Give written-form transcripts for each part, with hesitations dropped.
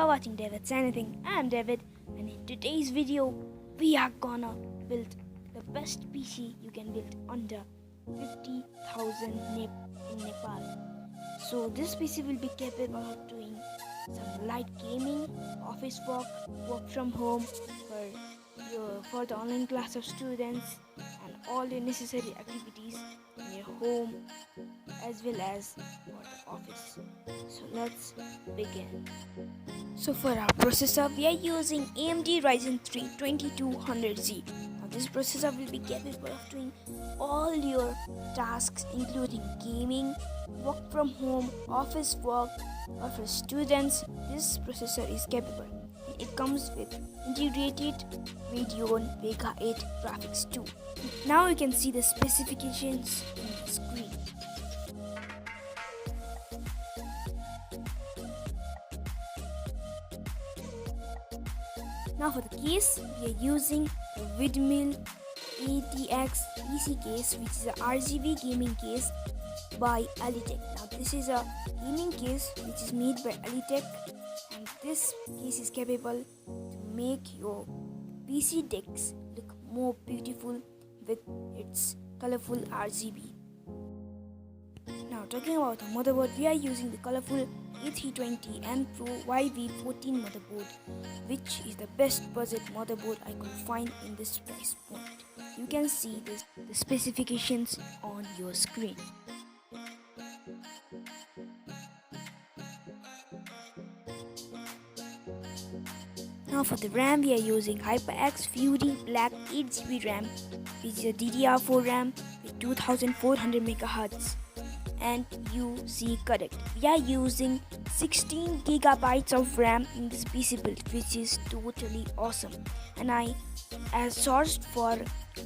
are watching David's Anything. I am David, and in today's video, we are gonna build the best PC you can build under 50,000 NIP in Nepal. So this PC will be capable of doing some light gaming, office work from home for the online class of students, and all your necessary activities in your home as well as for the office. So let's begin. So for our processor, we are using AMD Ryzen 3 2200Z. Now this processor will be capable of doing all your tasks including gaming, work from home, office work, or for students. This processor is capable. It comes with integrated Radeon Vega 8 graphics too. Now you can see the specifications on the screen. Now for the case, we are using the Vidmil ATX PC case, which is a RGB gaming case by Alitech. Now this is a gaming case which is made by Alitech, and this case is capable to make your PC decks look more beautiful with its colorful RGB. Now talking about the motherboard, we are using the colorful A320M Pro YV14 motherboard, which is the best budget motherboard I could find in this price point. You can see the specifications on your screen. Now for the RAM, we are using HyperX Fury Black 8GB RAM, which is a DDR4 RAM with 2400 MHz. And you see correct. We are using 16 GB of RAM in this PC build, which is totally awesome. And I sourced for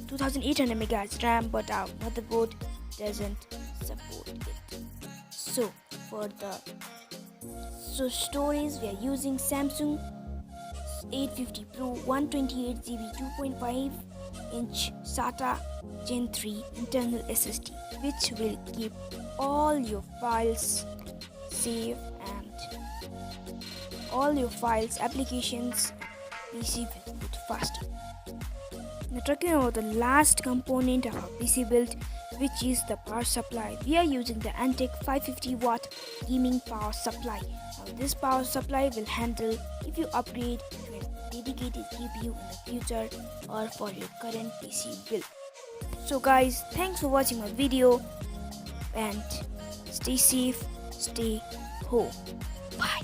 2800 MHz RAM, but our motherboard doesn't support it. So for the storage, we are using Samsung 850 Pro 128GB 2.5-inch SATA Gen 3 internal SSD, which will keep all your files safe and all your files, applications, PC will boot faster. Now talking about the last component of our PC build, which is the power supply. We are using the Antec 550 watt gaming power supply. Now this power supply will handle if you upgrade to a dedicated GPU in the future or for your current PC build. So guys, thanks for watching my video, and stay safe, stay home. Bye.